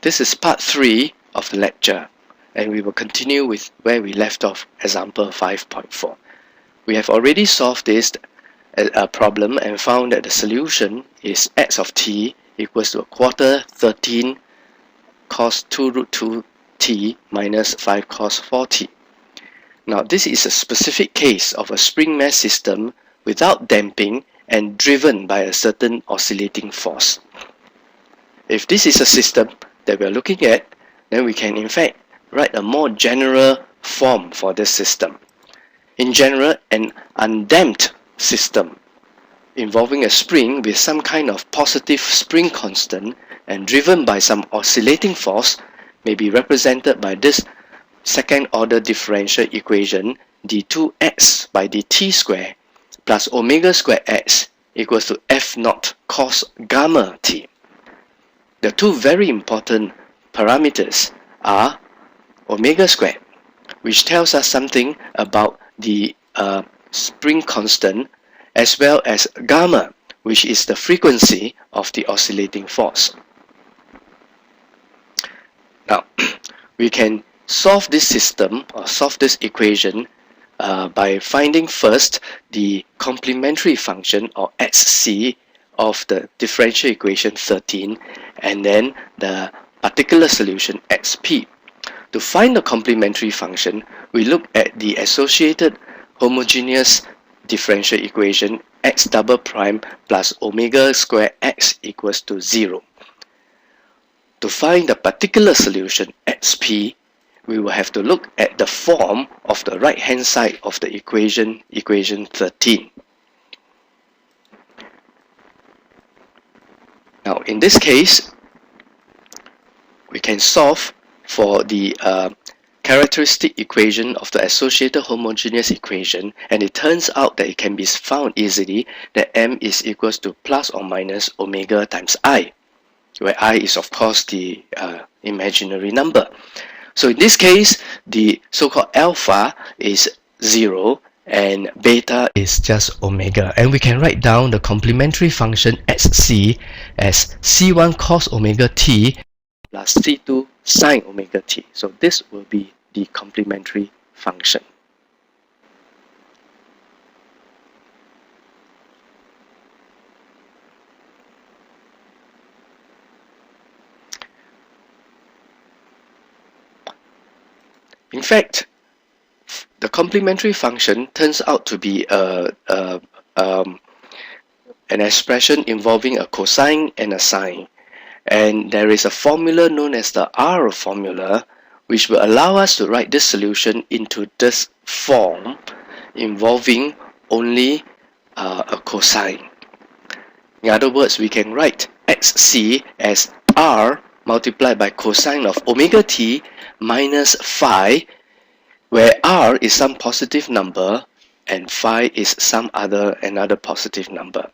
This is part 3 of the lecture, and we will continue with where we left off, example 5.4. We have already solved this problem and found that the solution is x of t equals to a quarter 13 cos 2 root 2 t minus 5 cos 4 t. Now this is a specific case of a spring mass system without damping and driven by a certain oscillating force. If this is a system that we are looking at, then we can in fact write a more general form for this system. In general, an undamped system involving a spring with some kind of positive spring constant and driven by some oscillating force may be represented by this second order differential equation d2x by dt square plus omega square x equals to f naught cos gamma t. The two very important parameters are omega squared, which tells us something about the spring constant, as well as gamma, which is the frequency of the oscillating force. Now, we can solve this system or solve this equation by finding first the complementary function or xc of the differential equation 13 and then the particular solution xp. To find the complementary function, we look at the associated homogeneous differential equation x double prime plus omega square x equals to 0. To find the particular solution xp, we will have to look at the form of the right hand side of the equation 13. Now in this case, we can solve for the characteristic equation of the associated homogeneous equation, and it turns out that it can be found easily that m is equals to plus or minus omega times I, where I is of course the imaginary number. So in this case, the so-called alpha is 0 and beta is just omega, and we can write down the complementary function xc as c1 cos omega t plus c2 sine omega t. So this will be the complementary function. In fact, the complementary function turns out to be an expression involving a cosine and a sine. And there is a formula known as the R formula, which will allow us to write this solution into this form involving only a cosine. In other words, we can write xc as R multiplied by cosine of omega t minus phi, where R is some positive number and phi is some another positive number.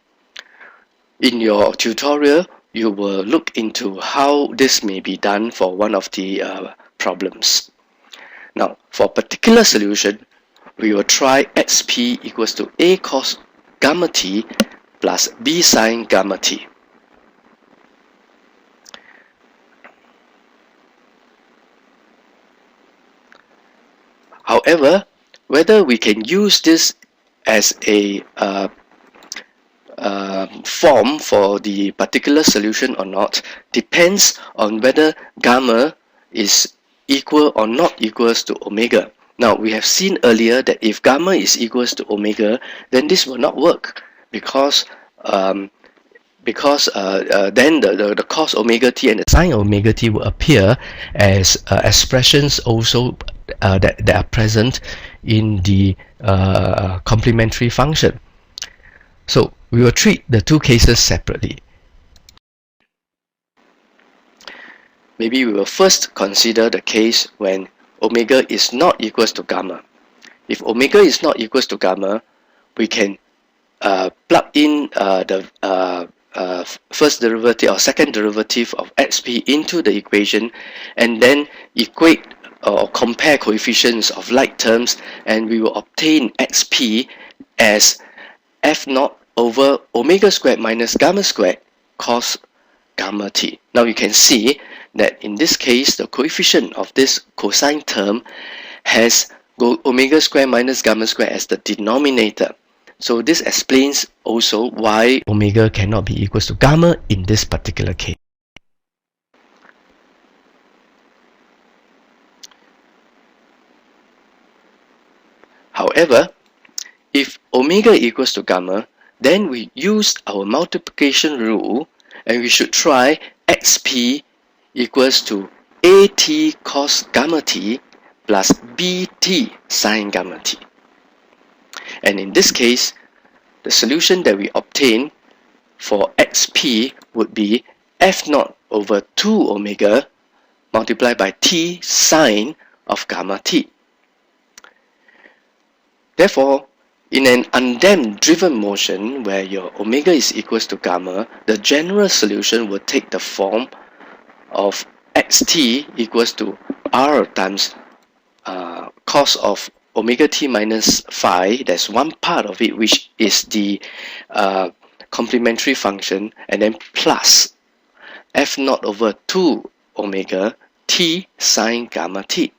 In your tutorial, you will look into how this may be done for one of the problems. Now, for a particular solution, we will try xp equals to a cos gamma t plus b sine gamma t. However, whether we can use this as a form for the particular solution or not depends on whether gamma is equal or not equals to omega. Now we have seen earlier that if gamma is equals to omega, then this will not work because then the cos omega t and the sine omega t will appear as expressions also that are present in the complementary function. So we will treat the two cases separately. Maybe we will first consider the case when omega is not equals to gamma. If omega is not equals to gamma, we can plug in the first derivative or second derivative of xp into the equation and then equate or compare coefficients of like terms, and we will obtain xp as f naught over omega squared minus gamma squared cos gamma t. Now you can see that in this case, the coefficient of this cosine term has omega square minus gamma square as the denominator. So this explains also why omega cannot be equal to gamma in this particular case. However, if omega equals to gamma, then we use our multiplication rule and we should try xp equals to at cos gamma t plus bt sine gamma t. And in this case, the solution that we obtain for xp would be f0 over 2 omega multiplied by t sine of gamma t. Therefore, in an undamped driven motion where your omega is equals to gamma, the general solution will take the form of xt equals to r times cos of omega t minus phi. There's one part of it which is the complementary function, and then plus f0 over 2 omega t sine gamma t.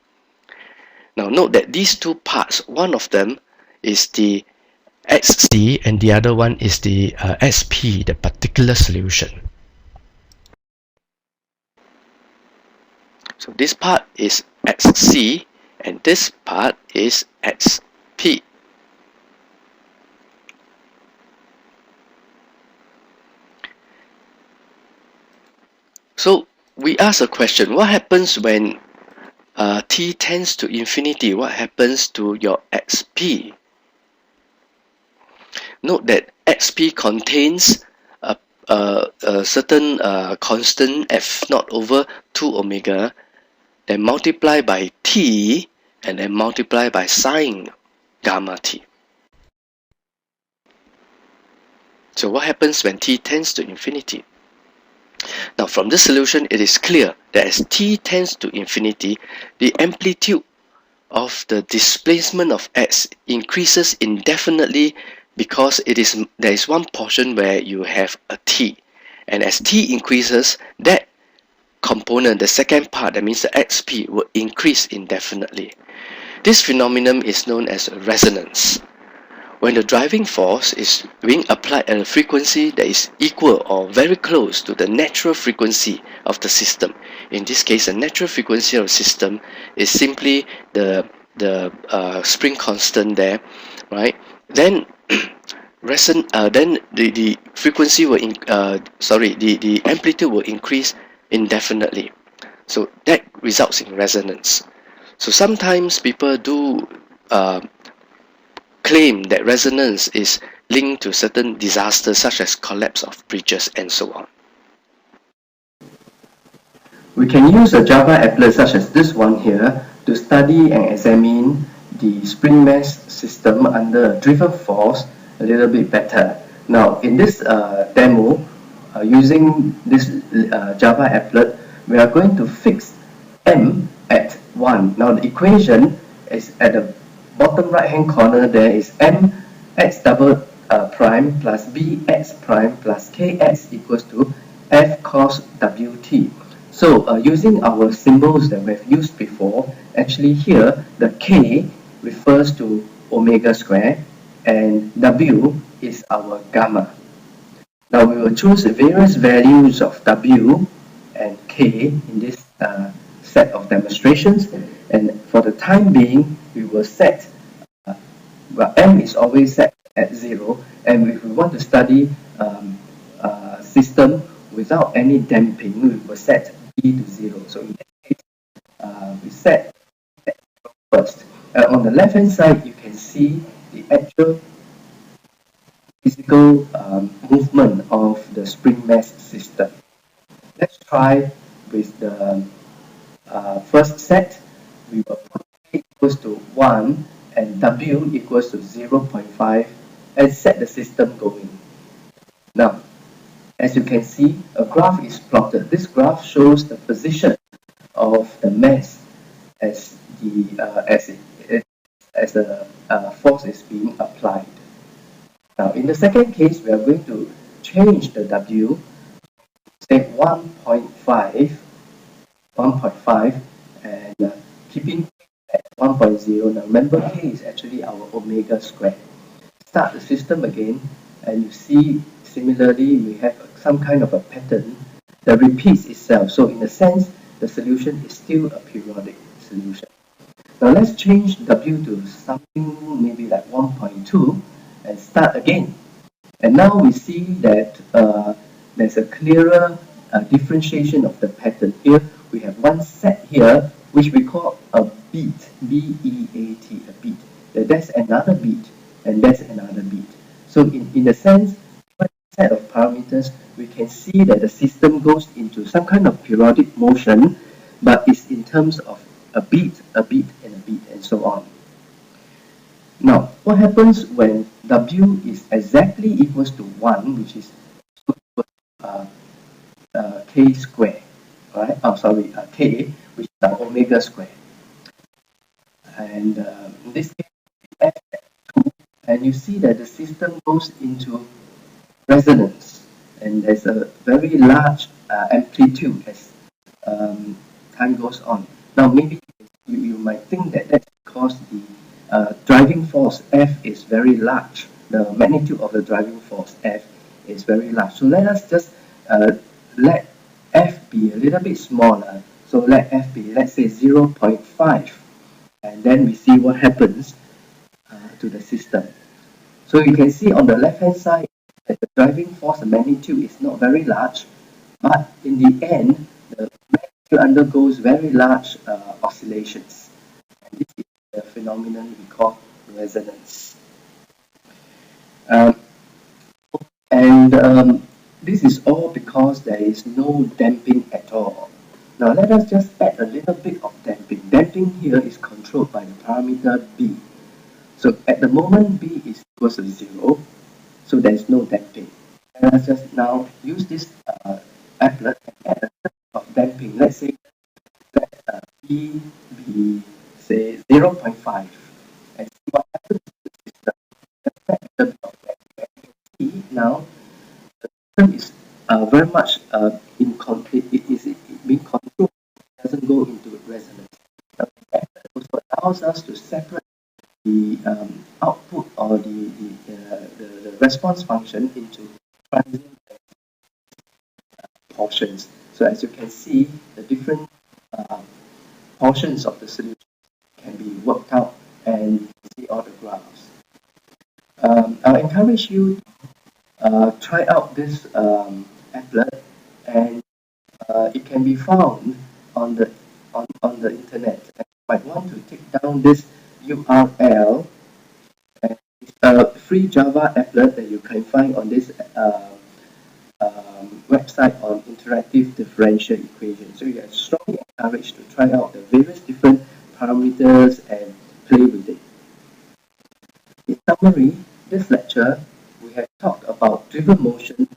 Now note that these two parts, one of them is the xc and the other one is the sp, the particular solution. So this part is xc and this part is xp. So we ask a question, what happens when t tends to infinity? What happens to your xp? Note that xp contains a certain constant f0 over 2 omega, then multiply by t, and then multiply by sine gamma t. So what happens when t tends to infinity? Now from this solution, it is clear that as t tends to infinity, the amplitude of the displacement of x increases indefinitely because there is one portion where you have a t, and as t increases, that component, the second part, that means the xp, will increase indefinitely. This phenomenon is known as resonance. When the driving force is being applied at a frequency that is equal or very close to the natural frequency of the system. In this case, the natural frequency of the system is simply the spring constant there, right? Then then the frequency will the amplitude will increase indefinitely. So that results in resonance. So sometimes people do claim that resonance is linked to certain disasters such as collapse of bridges and so on. We can use a Java applet such as this one here to study and examine the spring mass system under a driven force a little bit better. Now in this demo, using this Java applet, we are going to fix m at 1. Now the equation is at the bottom right hand corner. There is m x double prime plus b x prime plus kx equals to f cos wt. So using our symbols that we've used before, actually here the k refers to omega square and w is our gamma. Now we will choose various values of w and k in this set of demonstrations, and for the time being we will set m is always set at 0, and if we want to study a system without any damping, we will set b to 0. So in this case, we set first. On the left hand side, you can see the actual physical movement of the spring mass system. Let's try with the first set. We will put k equals to 1 and w equals to 0.5 and set the system going. Now, as you can see, a graph is plotted. This graph shows the position of the mass as the force is being applied. Now, in the second case, we are going to change the w, say 1.5, 1.5 and keeping at 1.0. Now remember k is actually our omega squared. Start the system again and you see similarly we have some kind of a pattern that repeats itself. So in a sense the solution is still a periodic solution. Now let's change W to something maybe like 1.2 and start again. And now we see that there's a clearer differentiation of the pattern. Here we have one set here which we call a beat, B-E-A-T, a beat. That's another beat and that's another beat. So in a sense, one set of parameters, we can see that the system goes into some kind of periodic motion, but it's in terms of a beat, and a beat, and so on. Now, what happens when W is exactly equals to 1, which is K squared, right? K, which is our omega squared. And in this case, F at 2, and you see that the system goes into resonance, and there's a very large amplitude as time goes on. Now, maybe you might think that that's because the driving force F is very large. The magnitude of the driving force F is very large. So let us just let F be a little bit smaller. So let F be, let's say, 0.5. And then we see what happens to the system. So you can see on the left-hand side that the driving force, the magnitude is not very large. But in the end, the magnitude undergoes very large oscillations. And this is the phenomenon we call resonance. This is all because there is no damping at all. Now let us just add a little bit of damping. Damping here is controlled by the parameter B. So at the moment B is equal to 0, so there is no damping. Let us just now use this applet and add a little bit of damping. Let's say that B be, say, 0.5 and see what happens to the system. Let's add a little bit of damping. See now the system is very much being controlled. It doesn't go into resonance. That also allows us to separate the output or the response function into transient portions. So as you can see, the different portions of the solution can be worked out and you can see all the graphs. I'll encourage you to try out this applet, and it can be found on the internet. And you might want to take down this URL. And it's a free Java applet that you can find on this website on interactive differential equations. So you are strongly encouraged to try out the various different parameters and play with it. In summary, this lecture we have talked about driven motion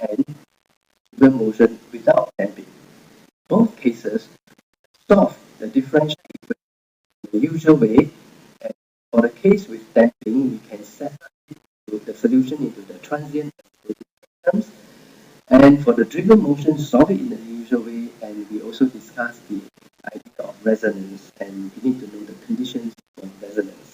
and driven motion without damping. In both cases, solve the differential equation in the usual way, and for the case with damping, we can separate the solution into the transient terms, and for the driven motion, solve it in the usual way, and we also discussed the idea of resonance, and we need to know the conditions of resonance.